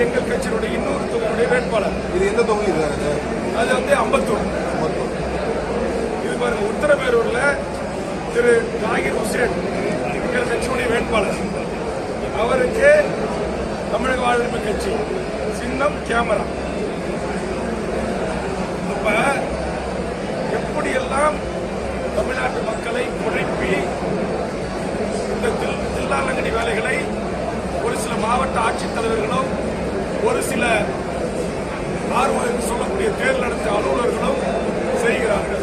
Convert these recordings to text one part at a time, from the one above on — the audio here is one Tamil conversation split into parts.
எங்கள் கட்சியினுடைய இன்னொரு தொகுதியுடைய வேட்பாளர். இது எந்த தொகுதி சார்? அது வந்து அம்பத்தூர். இது பாருங்க, உத்தரமேரூர்ல திரு ஜாகிர் ஹுசேன் எங்கள் கட்சியுடைய வேட்பாளர். அவருக்கு தமிழக வாழ்வுரிமை கட்சி சின்னம் கேமரா. அப்ப எப்படியெல்லாம் தமிழ்நாட்டு மக்களை குழப்பி இந்த தில்லாலங்கடி வேலைகளை ஒரு சில மாவட்ட ஆட்சித்தலைவர்களும் ஒரு சில ஆர்வம் சொல்லக்கூடிய தேர்தல் நடத்த அலுவலர்களும் செய்கிறார்கள்.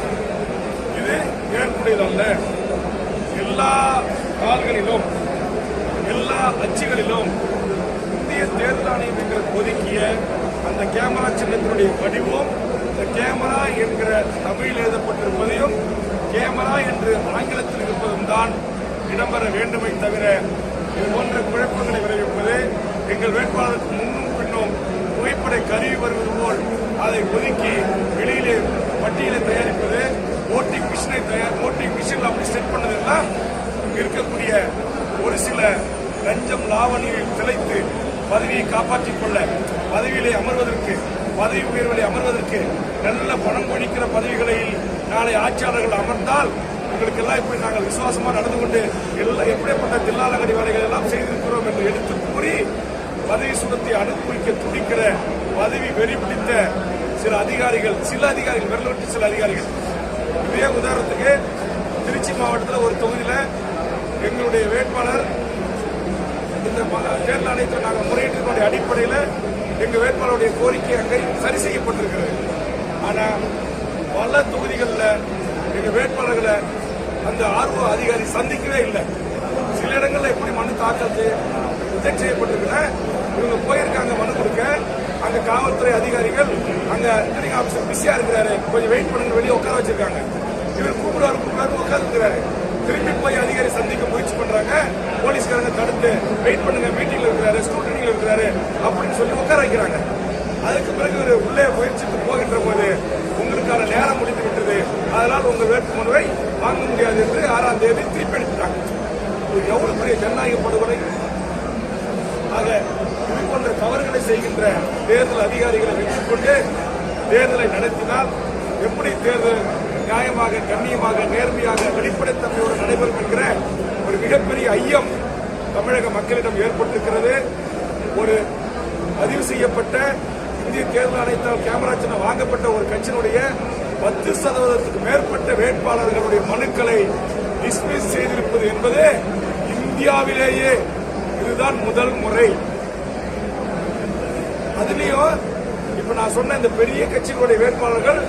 இது ஏற்புடையதல்ல. எல்லா கால்களிலும் எல்லா அச்சுகளிலும் இந்திய தேர்தல் ஆணையம் என்ற ஒதுக்கிய அந்த கேமரா சின்னத்தினுடைய வடிவம், இந்த கேமரா என்கிற தமிழில் எழுதப்பட்டிருப்பதையும் கேமரா என்று ஆங்கிலத்தில் இருப்பதும் தான் இடம்பெற வேண்டுமே தவிர இது போன்ற குழப்பங்களை விளைவிப்பது, எங்கள் வேட்பாளருக்கு முன்னும் பின்னும் புகைப்பட கருவி வருவது போல் அதை ஒதுக்கி வெளியிலே பட்டியலை தயாரிப்பது, ஓட்டிங் மிஷின் அப்படி செட் பண்ணதெல்லாம் இருக்கக்கூடிய ஒரு சில லஞ்சம் லாவணியில் திளைத்து பதவியை காப்பாற்றிக் கொள்ள, பதவியிலே அமர்வதற்கு, பதவி உயர்வுகளை அமர்வதற்கு, நல்ல பணம் கொழிக்கிற பதவிகளில் நாளை ஆட்சியாளர்கள் அமர்ந்தால் உங்களுக்கெல்லாம் இப்படி நாங்கள் விசுவாசமாக நடந்து கொண்டு எல்லாம் எப்படிப்பட்ட தில்லாலங்கடி வேலைகள் எல்லாம் செய்திருக்கிறோம் என்று எடுத்து கூறி பதவி சுரத்தை அனுபவிக்க துடிக்கிற பதவி வெறி பிடித்த சில அதிகாரிகள் விரலொட்டி சில அதிகாரிகள். இதே உதாரணத்துக்கு திருச்சி மாவட்டத்தில் ஒரு தொகுதியில் எங்களுடைய வேட்பாளர் இந்த தேர்தல் ஆணையத்தில் நாங்கள் முறையீட்டினுடைய அடிப்படையில் எங்கள் வேட்பாளருடைய கோரிக்கை அங்கே சரி செய்யப்பட்டிருக்கிறது. ஆனால் பல தொகுதிகளில் எங்கள் வேட்பாளர்களை அந்த ஆர்வ அதிகாரி சந்திக்கவே இல்லை. சில இடங்களில் எப்படி மனு தாக்கல் ரிஜெக்ட் செய்யப்பட்டிருக்குன்னா இவங்க போயிருக்காங்க மனு கொடுக்க, அங்க காவல்துறை அதிகாரிகள் அங்க ரிட்டர்னிங் ஆஃபீஸர் பிஸியா இருக்கிறாரு, கொஞ்சம் வெயிட் பண்ணுங்க, வெளியே உட்கார வச்சிருக்காங்க. இவர் கூப்பிடாரு உட்கார்ந்துருக்கிறாரு. திரும்பி போய் அதிகாரி சந்திக்க முயற்சி பண்றாங்க. போலீஸ்காரங்க தடுத்து வெயிட் பண்ணுங்க, மீட்டிங்ல இருக்கிறாரு, ஸ்டூடெண்ட்ல இருக்கிறாரு அப்படின்னு சொல்லி உட்கார வைக்கிறாங்க. அதுக்கு பிறகு ஒரு உள்ளே முயற்சித்து போகின்ற போது உங்களுக்கான நேரம் முடிந்து விட்டது, அதனால் உங்க வேட்புமனுவை வாங்க முடியாது என்று 6ஆம் தேதி திருப்பி அனுப்பிட்டாங்க. எவ்வளவு பெரிய ஜனநாயக படுகொலை! ஆக இது போன்ற தவறுகளை செய்கின்ற தேர்தல் அதிகாரிகளை வைத்துக் கொண்டு தேர்தலை நடத்தினால் எப்படி தேர்தல் நியாயமாக, கண்ணியமாக, நேர்மையாக, வெளிப்படைத்தன்மையோடு நடைபெறும் என்கிற ஒரு மிகப்பெரிய ஐயம் தமிழக மக்களிடம் ஏற்பட்டிருக்கிறது. ஒரு பதிவு செய்யப்பட்ட இந்திய தேர்தல் ஆணையத்தால் கேமரா சின்னம் வாங்கப்பட்ட ஒரு கட்சியினுடைய 10% மேற்பட்ட வேட்பாளர்களுடைய மனுக்களை டிஸ்மிஸ் செய்திருப்பது என்பது இந்தியாவிலேயே இதுதான் முதல் முறை. அதுலயும் இப்ப நான் சொன்ன இந்த பெரிய கட்சிகளுடைய வேட்பாளர்கள்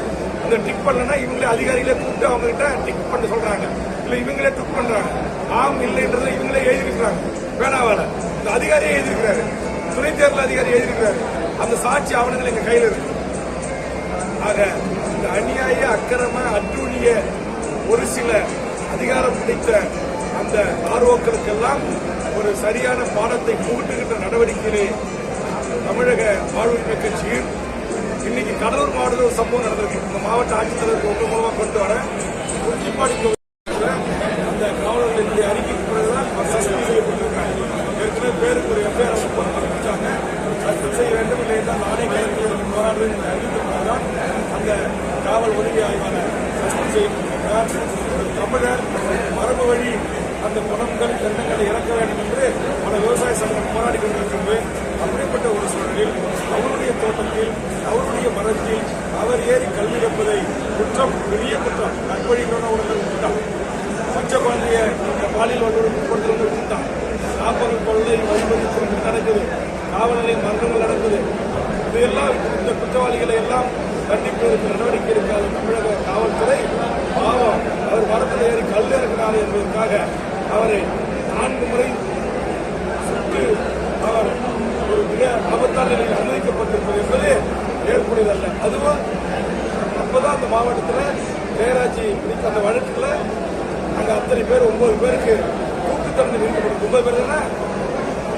இந்த டிக் பண்ணலன்னா இவங்களே அதிகாரிகளே கூப்பிட்டு அவங்க கிட்ட டிக் பண்ண சொல்றாங்க, இல்ல இவங்களே டிக் பண்றாங்க. ஆம் இல்லைன்றதை இவங்களே எழுதிருக்கிறாங்க. வேணாவால இந்த அதிகாரியே எழுதியிருக்கிறாரு, துணை தேர்தல் அதிகாரி எழுதியிருக்கிறாரு. அந்த சாட்சி ஆவணங்கள் எங்க கையில் இருக்கு. ஆக இந்த அநியாய, அக்கிரம, அட்டூழிய ஒரு சில அதிகாரம் பிடித்த அந்த ஆர்வங்களுக்கெல்லாம் ஒரு சரியான பாடத்தை புகுட்டுகின்ற நடவடிக்கையிலே தமிழக வாழ்வுரிமை கட்சியில் இன்னைக்கு கடலூர் மாவட்டத்தில் ஒரு சம்பவம் நடந்திருக்கு. இந்த மாவட்ட ஆட்சித்தலைவருக்கு உங்க மூலமா கொண்டு வர குறிச்சிப்பாடி அந்த காவலர்களுடைய அறிக்கைக்கு பிறகுதான் சஸ்பெண்ட் செய்யப்பட்டிருக்காங்க. ஏற்கனவே பேருக்கு ஒரு எஃப்ஐஆர் ஆரம்பிச்சாங்க. சஸ்பெண்ட் செய்ய வேண்டும், இல்லை என்றால் நானே கைது போராடுவேன் என்று அறிவித்திருப்பதுதான் அந்த காவல் உதவி ஆய்வாளர் சஸ்பெண்ட் செய்யப்பட்டிருக்கிறார். தமிழர் மரபு வழி அந்த குணங்கள், எண்ணங்களை இறக்க வேண்டும் என்று பல விவசாய சங்கம் போராடி கொண்டிருக்கிறது. அப்படிப்பட்ட ஒரு சூழலில் அவருடைய தோட்டத்தில், அவருடைய மரத்தில் அவர் ஏறி கல்வி கற்பதை குற்றம், பெரிய குற்றம். நட்பழிக்கிறவர்கள் குற்றம், பச்சை குழந்தைய பாலியல் வல்லுறவுப்படுத்துறவங்க குற்றம், காப்பகல் கொள்ளை வழிபடுத்துறது நடக்குது, காவல் நிலைய மரணங்கள் நடக்குது. இதையெல்லாம் இந்த குற்றவாளிகளை எல்லாம் கண்டிப்பதற்கு நடவடிக்கை எடுக்காத தமிழக காவல்துறை பாவம், அவர் மரத்தில் ஏறி கல் இறக்கிறார் என்பதற்காக அவரை 4 முறை சுட்டு அவர் ஒரு மிக ஆபத்தான நிலையில் அனுமதிக்கப்பட்டிருப்பது என்பது ஏற்புடையதல்ல. அதுவும் அப்பதான் அந்த மாவட்டத்தில் ஜெயராஜி அந்த வழக்குல அங்க அத்தனை பேர் 9 பேருக்கு தூக்கு தண்டனை விதிக்கப்பட்டு 9 பேர்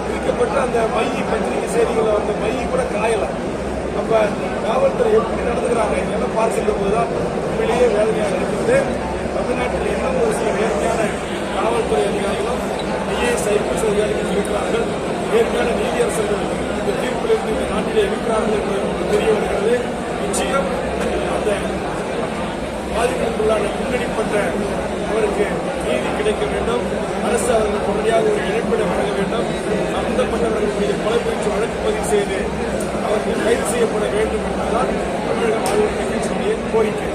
விதிக்கப்பட்டு அந்த மைய பத்திரிகை செய்திகளை அந்த மைய கூட காயலாம். அப்ப காவல்துறை எப்படி நடந்துக்கிறாங்க இதெல்லாம் பார்க்கின்ற போதுதான் உண்மையிலேயே வேதனையாக இருக்கிறது. தமிழ்நாட்டில் என்ன ஒரு சில நேர்மையான காவல்துறை அதிகாரிகளும் ஐஏஎஸ், ஐபிஎஸ் அதிகாரிகள் இருக்கிறார்கள். நேர்மையான நீதியரசர்கள் இந்த தீர்ப்பிலிருந்து சிறையில் இருக்கிறார்கள் என்பது நமக்கு தெரிய வருகிறது. நிச்சயம் அந்த பாதிப்புக்குள்ளான பின்னணிப்பட்ட அவருக்கு நீதி கிடைக்க வேண்டும். அரசு அவர்களுக்கு உடனடியாக ஒரு இழப்பீடு வழங்க வேண்டும். சம்பந்தப்பட்டவர்கள் மீது கொலை முயற்சி வழக்கு பதிவு செய்து அவர்கள் கைது செய்யப்பட வேண்டும் என்பதுதான் தமிழக வாழ்வுரிமை கட்சியினுடைய கோரிக்கை.